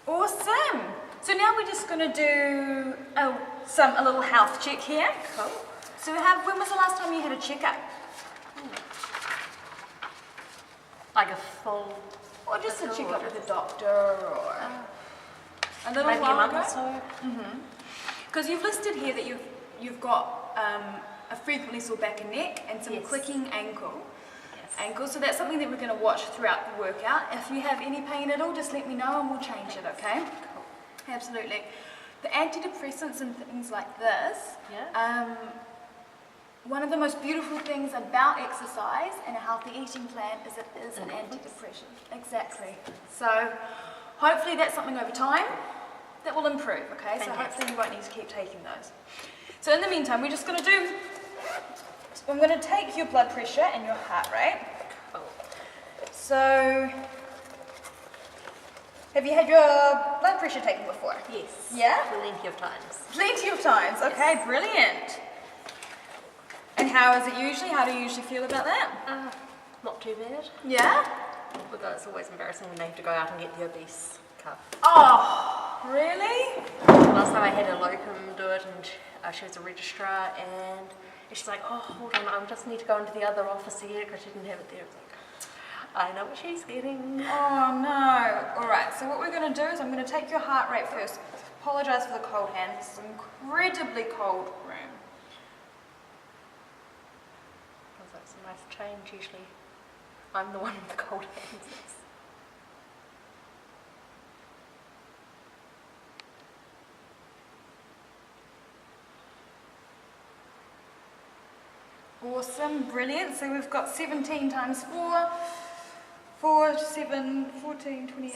Awesome. So now we're just going to do a little health check here. Cool. So when was the last time you had a checkup? Like a full... Or just a checkup with a doctor or a little maybe while a month ago? or so. Because you've listed here that you've got a frequently sore back and neck and some Yes. clicking ankle. Yes. So that's something that we're going to watch throughout the workout. If you have any pain at all, just let me know and we'll change it, okay? Cool. Absolutely. The antidepressants and things like this, Yeah. one of the most beautiful things about exercise and a healthy eating plan is it is an Mm-hmm. antidepressant. Exactly. So hopefully that's something over time that will improve, okay? So Fantastic. hopefully you won't need to keep taking those. So in the meantime, we're just going to I'm going to take your blood pressure and your heart rate. Cool. So, have you had your blood pressure taken before? Yes. Yeah? Plenty of times. Plenty of times. Okay, Yes. brilliant. And how is it usually? How do you usually feel about that? Not too bad. Yeah? Although it's always embarrassing when they have to go out and get the obese cup. Oh, really? Last time I had a locum do it, and she was a registrar, and she's like, oh, hold on, I just need to go into the other office here because she didn't have it there. It's like, I know what she's getting. Oh no. Alright, so what we're going to do is I'm going to take your heart rate first. Apologise for the cold hand. It's an incredibly cold room. I was like, it's a nice change usually. I'm the one with the cold hands. Awesome, brilliant. So we've got 17 times 4, 4, 7, 14, 28,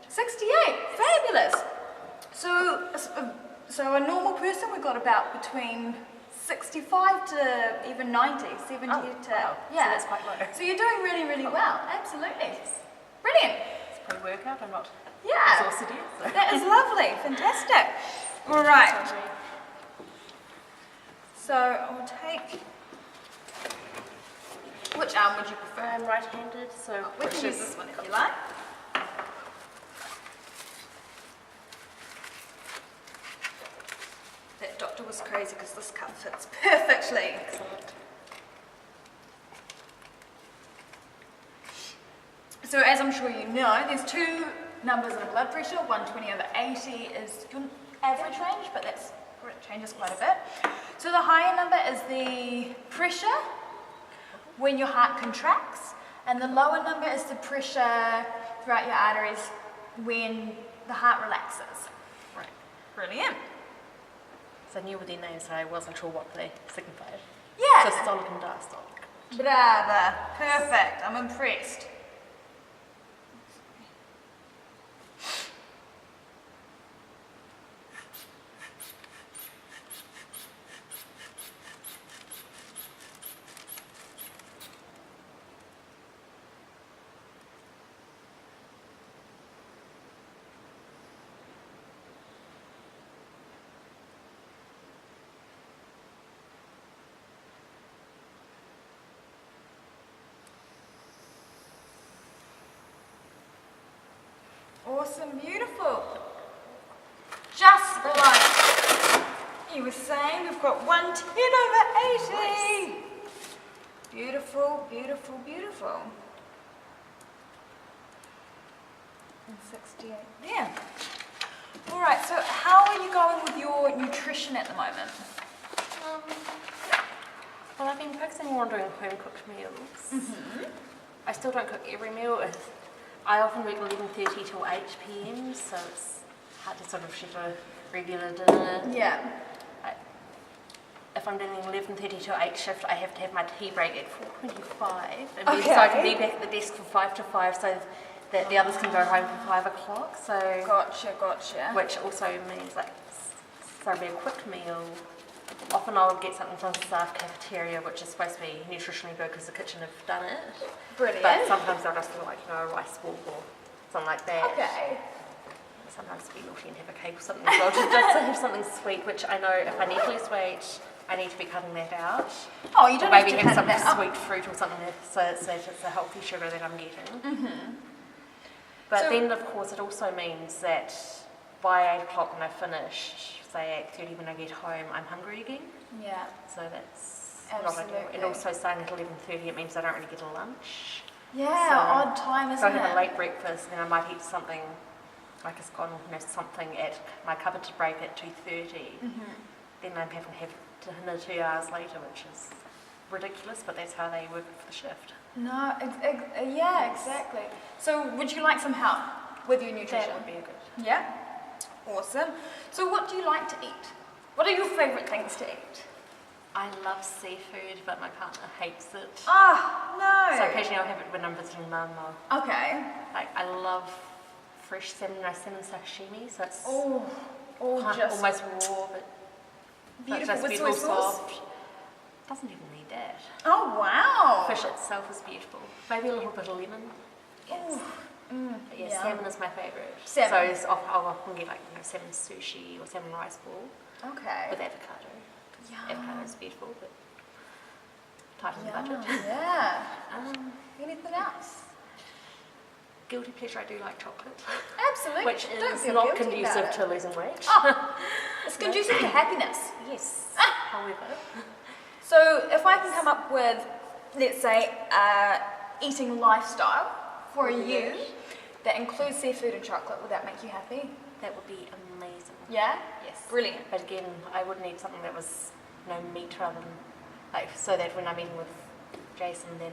68. Fabulous. So a normal person, we've got about between 65 to even 90, 70 Oh, to, wow. yeah. So that's quite low. So you're doing really, really well. Absolutely. Brilliant. It's pre-workout, I'm not Yeah. exhausted yet. So. That is lovely. Fantastic. All right. So I'll take... Which arm would you prefer? I'm right-handed, so We can use this one if you like. That doctor was crazy because this cup fits perfectly. Excellent. So as I'm sure you know, there's two numbers in a blood pressure. 120/80 is your average range, but it changes quite a bit. So the higher number is the pressure when your heart contracts, and the lower number is the pressure throughout your arteries when the heart relaxes. Right. Brilliant. So I knew with their names, so I wasn't sure what they signified. Yeah. Systolic and diastolic. Brava. Perfect. I'm impressed. Awesome, beautiful. Just like you were saying, we've got 110/80. Beautiful, beautiful, beautiful. And 68 there. All right, so how are you going with your nutrition at the moment? Well, I've been focusing more on doing home-cooked meals. I still don't cook every meal. I often work 11:30 till 8 p.m, so it's hard to sort of schedule a regular dinner. Yeah. If I'm doing 11:30 till 8 shift, I have to have my tea break at 4:25, and so Okay. I can be back at the desk from 5 to 5, so that the others can go home for 5 o'clock. So, Gotcha. which also means so it'll be a quick meal. Often I'll get something from the staff cafeteria, which is supposed to be nutritionally good because the kitchen have done it. Brilliant. But sometimes I'll just do like, a rice ball or something like that. Okay. Sometimes be naughty and have a cake or something as well, just to have something sweet, which I know if I need to lose weight, I need to be cutting that out. Oh, you Or don't maybe have to have cut something that up. sweet fruit or something so it's a healthy sugar that I'm getting. But So- then, of course, it also means that by 8 o'clock when I finish, say 8:30 when I get home, I'm hungry again. Yeah. So that's not ideal. Absolutely. And also starting at 11:30, it means I don't really get a lunch. Yeah, So- odd time, So I isn't have a it? late breakfast, then I might eat something like a scone or something at my cupboard to break at 2:30. Then I'm having to have dinner 2 hours later, which is ridiculous, but that's how they work for the shift. No, yeah, exactly. So would you like some help with your nutrition? That would be a good. Yeah? Awesome. So what do you like to eat? What are your favourite things to eat? I love seafood, but my partner hates it. Ah, no. So occasionally I'll have it when I'm visiting mum. Or, Okay. like, I love fresh salmon, salmon sashimi, so it's Oh, just almost raw, but beautiful just with beautiful, soy sauce. soft. Doesn't even need that. Oh, wow. Fish itself is beautiful. Maybe a little bit of lemon. Yes. But yeah, yeah. salmon is my favourite. Salmon. So I'll often get like salmon sushi or salmon rice ball Okay. with avocado. Avocado is beautiful, but tight on the budget. Yeah. Um, Anything else? guilty pleasure, I do like chocolate, Absolutely. which Don't is feel not guilty conducive about to it. losing weight. It's conducive to happiness. Yes. However, So if I can come up with, let's say, eating lifestyle for Would be you good. that includes seafood and chocolate, would that make you happy? that would be amazing. Yeah? Yes. Brilliant. But again, I would need something that was no meat rather than, like, so that when I'm eating with Jason, then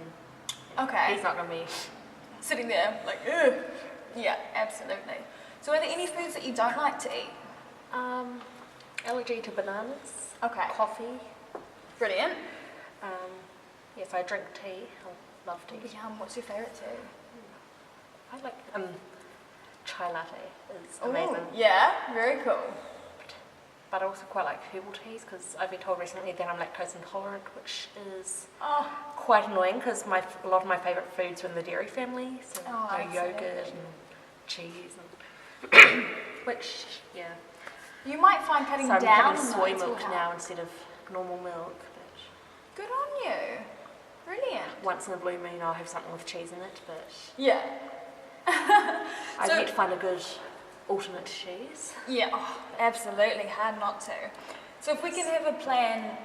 Okay. he's not going to be. Sitting there like, ugh. Yeah, absolutely. So are there any foods that you don't like to eat? Allergy to bananas, Okay. coffee. Brilliant. Yes, I drink tea. I love tea. Yum, what's your favourite tea? I like chai latte is Ooh, amazing. yeah, very cool. But I also quite like herbal teas because I've been told recently that I'm lactose intolerant, which is Oh, quite annoying because a lot of my favourite foods are in the dairy family, so Oh, yogurt absolutely. and cheese and which you might find cutting so I'm down having on soy those will milk help. now instead of normal milk. But Good on you. Brilliant. once in a blue moon I'll have something with cheese in it, but Yeah. I've So- yet to find a good alternate cheese. Yeah, oh, absolutely, hard not to. So if we can have a plan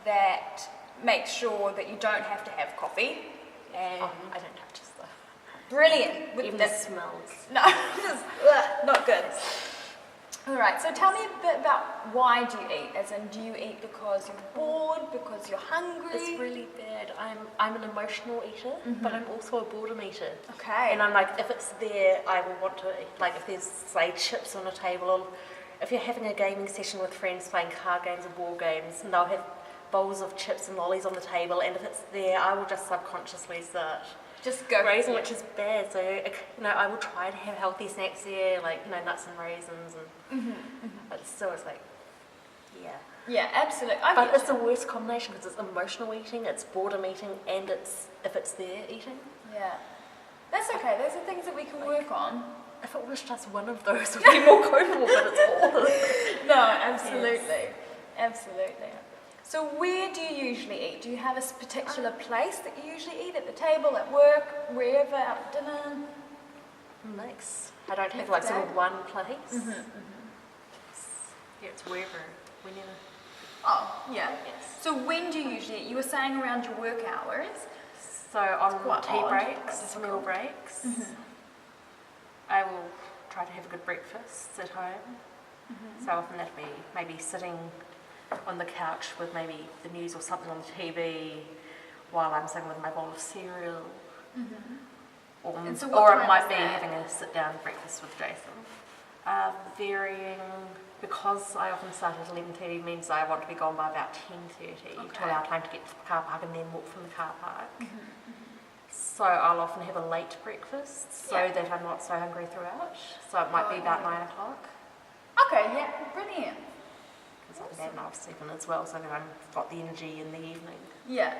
that makes sure that you don't have to have coffee, and Oh, I don't touch stuff. brilliant. With Even the that- smells. No, just, not good. All right, so tell me a bit about why do you eat? As in, do you eat because you're bored, because you're hungry? It's really bad. I'm an emotional eater, but I'm also a boredom eater. Okay. And I'm like, if it's there, I will want to eat. Like, if there's, say, chips on a table, or if you're having a gaming session with friends playing card games or board games, and they'll have bowls of chips and lollies on the table, and if it's there, I will just subconsciously start Just go. raising, which is bad. So, I will try to have healthy snacks there, like, nuts and raisins, and but still, it's like, yeah. Yeah, absolutely. I But get it's the worst combination because it's emotional eating, it's boredom eating, and it's if it's there eating. Yeah. That's okay. Those are things that we can work on. If it was just one of those, it would be more copable, but it's all of it. No, absolutely. Absolutely. So where do you usually eat? Do you have a particular place that you usually eat? At the table, at work, wherever, out at dinner? Mix. I don't have Mixed like sort bag? of one place. Yeah, it's wherever, whenever. Oh, yeah. Yes. So when do you usually eat? You were saying around your work hours. So on quite tea odd, quite breaks, difficult. meal breaks, I will try to have a good breakfast at home. So often that'll be maybe sitting on the couch with maybe the news or something on the TV while I'm sitting with my bowl of cereal. And so what Or time it might is be that? having a sit-down breakfast with Jason. Varying, because I often start at 11:30 means I want to be gone by about 10:30 to Okay. allow time to get to the car park and then walk from the car park. So I'll often have a late breakfast so Yeah. that I'm not so hungry throughout. So it might be about 9 o'clock. Okay, yeah, brilliant. Because I'm bad enough 7 as well, so that I've got the energy in the evening. Yeah.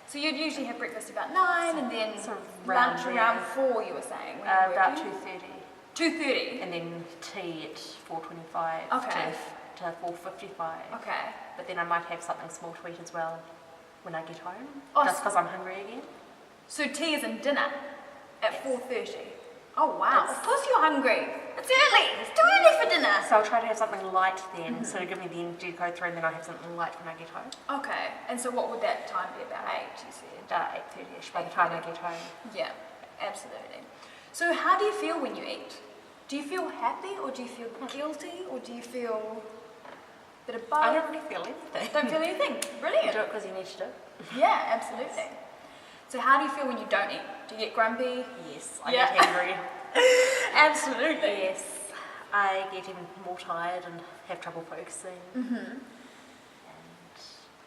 So you'd usually have breakfast about 9 and then Sort of round lunch there. around 4, you were saying? when you were About working? 2:30. 2:30? And then tea at 4:25 Okay. to 4:55. Okay. But then I might have something small to eat as well when I get home, Oh, just so- because I'm hungry again. So tea is in dinner at Yes. 4:30? Oh wow, It's- of course you're hungry. It's early, it's too early for dinner. So I'll try to have something light then, so to give me the energy to go through, and then I'll have something light when I get home. Okay, and so what would that time be, about 8 you said? 8:30ish by the time I get home. Yeah, absolutely. So how do you feel when you eat? Do you feel happy or do you feel guilty or do you feel a bit of both? I don't really feel anything. Don't feel anything. You Brilliant. do it because you need to do it. Yeah, absolutely. So how do you feel when you don't eat? Do you get grumpy? Yes, I Yeah. get angry. Absolutely. Yes, I get even more tired and have trouble focusing. And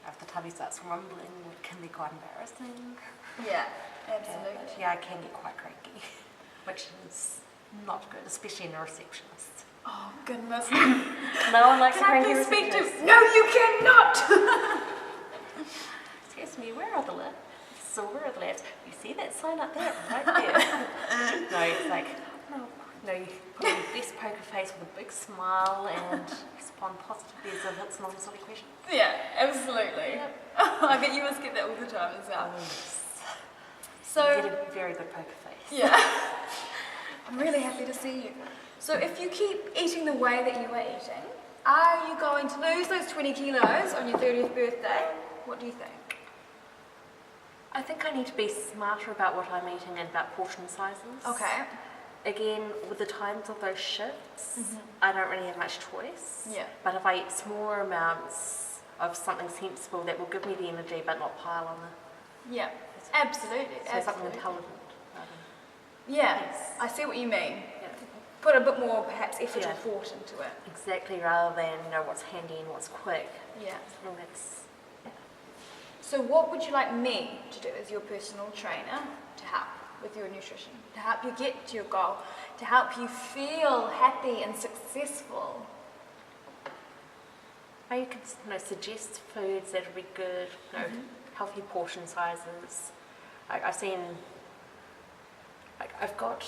if the tummy starts rumbling, it can be quite embarrassing. Yeah, And, absolutely. yeah, I can get quite cranky, which is not good, especially in a receptionist. Oh goodness. No one likes a Can I cranky please speak to? receptionist. No, you cannot. Excuse me, where are the lifts? So where are the lifts? You see that sign up there, right there? No, it's like, no, you put on your best poker face with a big smile and respond positively as if it's not a silly question. Yeah, absolutely. Yep. I bet you must get that all the time as well. Yes. So You get a very good poker face. yeah, I'm really happy to see you. So if you keep eating the way that you are eating, are you going to lose those 20 kilos on your 30th birthday? What do you think? I think I need to be smarter about what I'm eating and about portion sizes. Okay. Again, with the times of those shifts, I don't really have much choice. Yeah. But if I eat smaller amounts of something sensible that will give me the energy but not pile on the Yeah, absolutely. so something Absolutely. intelligent. Yeah, Yes. I see what you mean. Yeah. Put a bit more perhaps effort Yeah. or thought into it. Exactly, rather than what's handy and what's quick. Yeah. And that's So what would you like me to do as your personal trainer to help with your nutrition, to help you get to your goal, to help you feel happy and successful? you can suggest foods that would be good, healthy portion sizes. I've seen, I've got,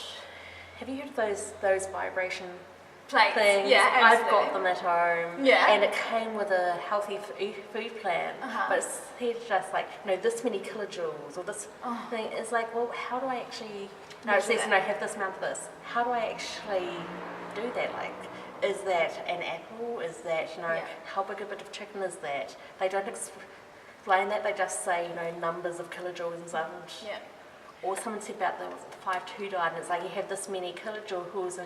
have you heard of those vibration Plates. things? Yeah, I've absolutely. got them at home. Yeah. And it came with a healthy food plan. Uh-huh. But it's just like, this many kilojoules or this Oh. thing. It's like, well, how do I actually, it Measure says, that. have this amount of this. How do I actually do that? Like, is that an apple? Is that, Yeah. how big a bit of chicken is that? They don't explain that. They just say, numbers of kilojoules and stuff. Yeah. Or someone said about the 5-2 diet, and it's like you have this many kilojoules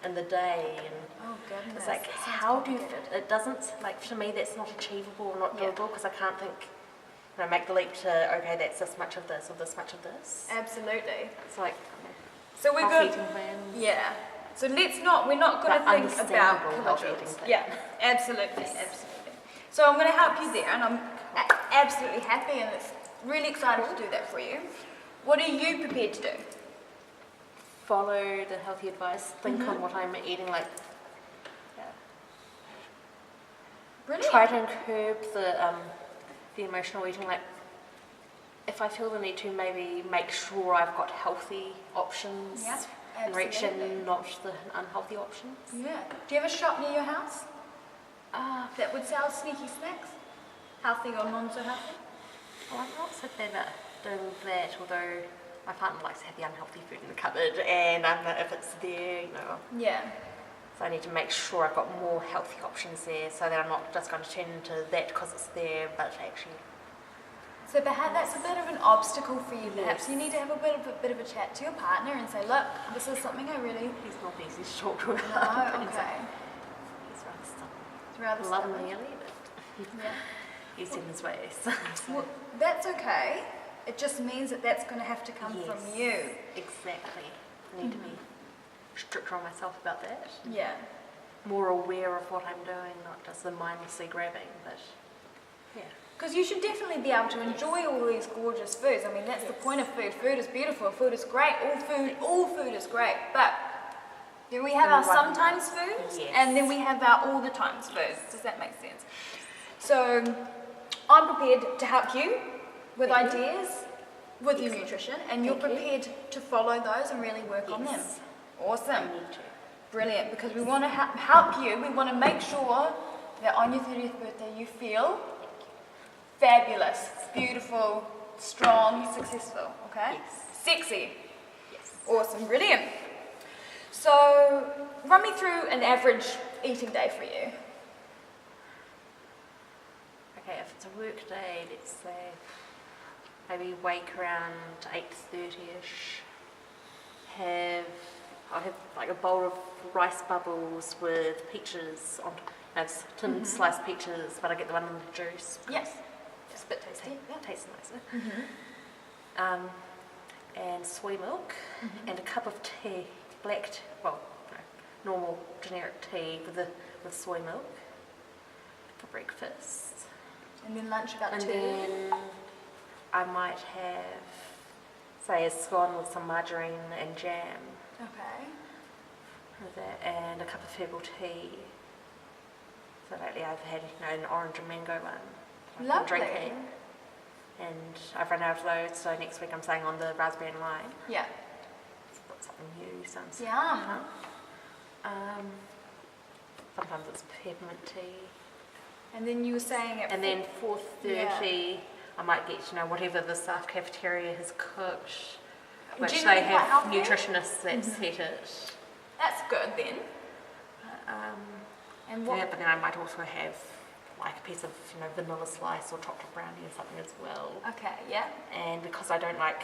in the day, and Oh goodness. it's like, that sounds how do you, complicated. it doesn't, like, to me that's not achievable or not Yeah. doable, because I can't think, make the leap to, okay, that's this much of this or this much of this. Absolutely. It's like, So we're health good. eating plans. Yeah. So we're not going to But think about understandable health kilojoules. eating plan. Yeah, absolutely, absolutely. So I'm going to help you there, and I'm absolutely happy and it's really excited to do that for you. What are you prepared to do? Follow the healthy advice, think Mm-hmm. on what I'm eating, like, Brilliant. try to curb the emotional eating, like, if I feel the need to, maybe make sure I've got healthy options Yeah, in reach absolutely. and not the unhealthy options. Yeah. Do you have a shop near your house Ah, that would sell sneaky snacks? Healthy or non so healthy? well, I'm not so bad about doing that, although my partner likes to have the unhealthy food in the cupboard, and I don't know if it's there, Yeah. So I need to make sure I've got more healthy options there, so that I'm not just going to turn into that because it's there, but actually, So perhaps that's a bit of an obstacle for you. Perhaps Yes. you need to have a bit of a chat to your partner and say, look, this is something I really. he's not easy to talk to No, about. okay. He's rather stubborn. It's rather Love stubborn. him dearly, but Yeah. he's in his ways. Well, that's okay. It just means that that's going to have to come from Yes. you. Exactly. I need to be stricter on myself about that. Yeah. More aware of what I'm doing, not just the mindlessly grabbing, but yeah. Because you should definitely be able to enjoy all these gorgeous foods. I mean, that's the point of food. Food is beautiful. Food is great. All food is great. But then we have our Everyone- sometimes foods, Yes. and then we have our all the times foods. Does that make sense? So I'm prepared to help you with Thank you. ideas, with your nutrition, and you're Thank you. prepared to follow those and really work on them. Yes. I Awesome. need to. Brilliant, because we want to help you. We want to make sure that on your 30th birthday you feel fabulous, beautiful, strong, successful, okay? Yes. Sexy. Yes. Awesome, brilliant. So run me through an average eating day for you. Okay, if it's a work day, let's say maybe wake around 8:30ish. I'll have like a bowl of rice bubbles with peaches on. No, it's tinned sliced peaches, but I get the one in the juice. Yes. Just a bit tasty. Yeah. Tastes nicer. And soy milk and a cup of tea, normal generic tea with soy milk for breakfast. And then lunch about And 2. then I might have, say, a scone with some margarine and jam Okay. with that, and a cup of herbal tea. So lately I've had an orange and mango one that I've been Lovely. drinking. And I've run out of those, so next week I'm staying on the raspberry and lime. Yeah. Got something new, sounds Yum. fun. Sometimes it's peppermint tea. And then you were saying at And then 4:30, I might get, whatever the staff cafeteria has cooked, which Generally they quite have healthy. nutritionists that set it. That's good then. And what? Yeah, but then I might also have like a piece of, vanilla slice or chocolate brownie or something as well. Okay, yeah. And because I don't like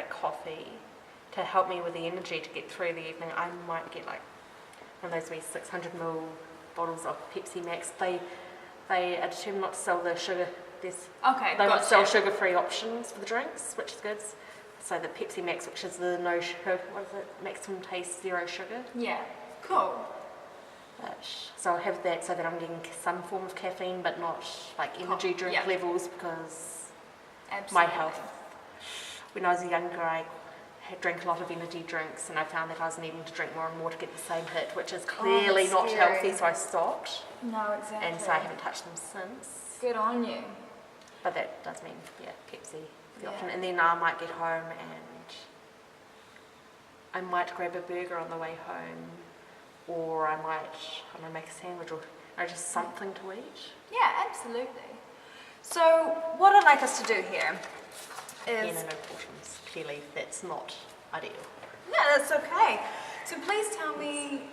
coffee, to help me with the energy to get through the evening, I might get like one of those wee 600ml bottles of Pepsi Max. They are determined not to sell the sugar. Okay, They don't sell gotcha. sugar-free options for the drinks, which is good. So the Pepsi Max, which is the no sugar, maximum taste, 0 sugar. Yeah. Cool. So I'll have that so that I'm getting some form of caffeine, but not like energy drink yeah. levels, because Absolutely. my health. When I was younger, I drank a lot of energy drinks, and I found that I was needing to drink more and more to get the same hit, which is clearly that's not scary. healthy. So I stopped, No, exactly. and so I haven't touched them since. Good on you. But that does mean, Pepsi the Yeah. option. And then I might get home and I might grab a burger on the way home, or I might make a sandwich, or just something to eat. Yeah, absolutely. So what I'd like us to do here is... No portions. Clearly, that's not ideal. No, that's okay. So please tell me,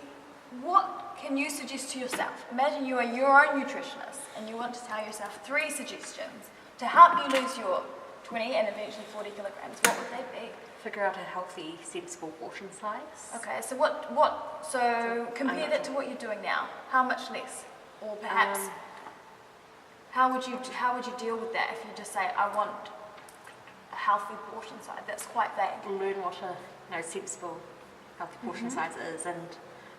what can you suggest to yourself? Imagine you are your own nutritionist and you want to tell yourself 3 suggestions to help you lose your 20 and eventually 40 kilograms. What would they be? Figure out a healthy, sensible portion size. Okay, so so compare that to what you're doing now. How much less? Or perhaps, how would you deal with that if you just say, I want a healthy portion size? That's quite vague. Learn what a sensible, healthy portion size is, and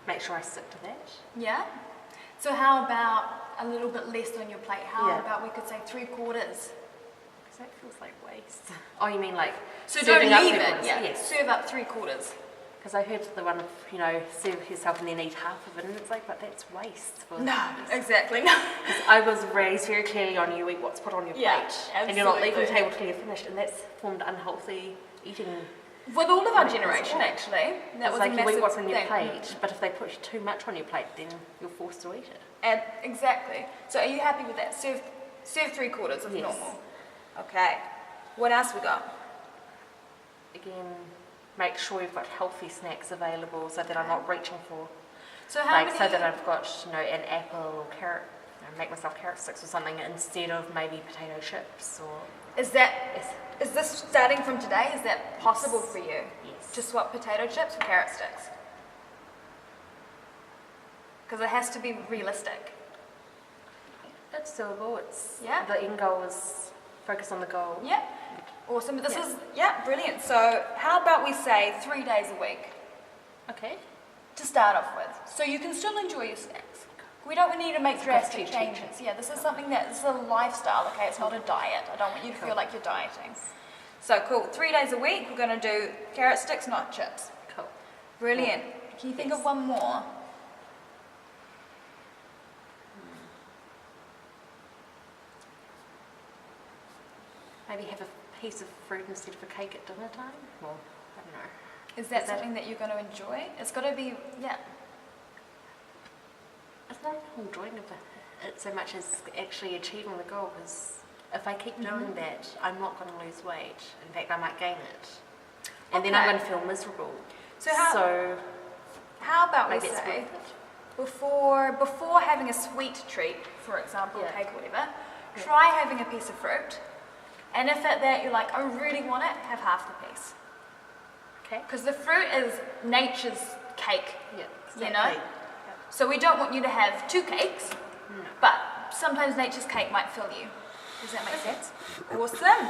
make sure I stick to that. Yeah? So how about a little bit less on your plate? How Yeah. about we could say 3/4? Because that feels like waste. Oh, you mean like So serving don't up leave people's- it, yeah. Yes. Serve up 3/4. Because I heard the one of, serve yourself and then eat half of it, and it's like, but that's waste. No, exactly. No. I was raised very clearly on you eat what's put on your Yeah, plate. And you're not leaving the absolutely. table till you're finished, and that's formed unhealthy eating. With all of our It's generation, all- actually, that It's was like a you massive eat what's on your thing. plate, but if they put too much on your plate, then you're forced to eat it. And exactly. So are you happy with that? Serve 3/4 of Yes. normal. Okay. What else we got? Again, make sure you've got healthy snacks available so that I'm not reaching for, So how many? so that I've got, an apple or carrot, make myself carrot sticks or something instead of maybe potato chips or. Is that? Yes. Is this starting from today? Is that possible for you? Yes. To swap potato chips for carrot sticks? Because it has to be realistic. It's doable. It's Yeah. The end goal is focus on the goal. Yeah. Awesome. This Yeah. is brilliant. So how about we say 3 days a week Okay. to start off with, so you can still enjoy your snacks. We don't need to make drastic cheat. changes. Yeah, this is something this is a lifestyle. Okay, it's not a diet. I don't want you to feel like you're dieting. So cool. 3 days a week. We're going to do carrot sticks, not chips. Cool. Brilliant. Can you think of one more? Maybe have a piece of fruit instead of a cake at dinner time. Well, I don't know. Is that Is that- something that you're going to enjoy? It's got to be, yeah. It's not enjoying it so much as actually achieving the goal. Because if I keep doing that, I'm not going to lose weight. In fact, I might gain it, and then I'm Okay. going to feel miserable. So how about we maybe it's say, worth it. before having a sweet treat, for example, Yeah. cake or whatever, try having a piece of fruit. And if at that you're like, I really want it, have half the piece. Okay. Because the fruit is nature's cake, Yeah. you know? So we don't want you to have 2 cakes, but sometimes nature's cake might fill you. Does that make sense? Awesome.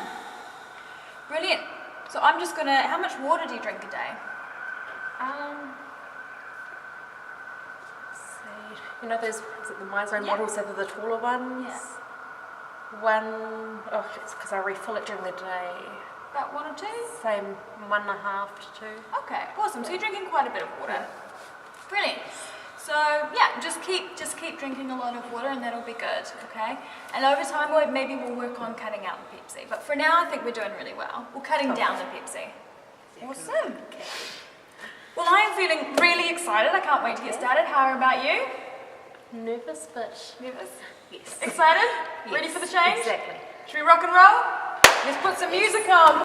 Brilliant. So I'm just gonna, how much water do you drink a day? Let's see. You know those, is it the MyZone Yeah. models, so they're the taller ones? Yeah. It's because I refill it during the day. About 1 or 2? Same 1.5 to 2. Okay, awesome. So you're drinking quite a bit of water. Brilliant. So yeah, just keep drinking a lot of water and that'll be good, okay? And over time maybe we'll work on cutting out the Pepsi. But for now I think we're doing really well. We're cutting down the Pepsi. Awesome. Okay. Well, I am feeling really excited. I can't wait to get started. How about you? Nervous, but Nervous? yes. Excited? Yes, Ready for the change? Exactly. Should we rock and roll? Let's put some music on.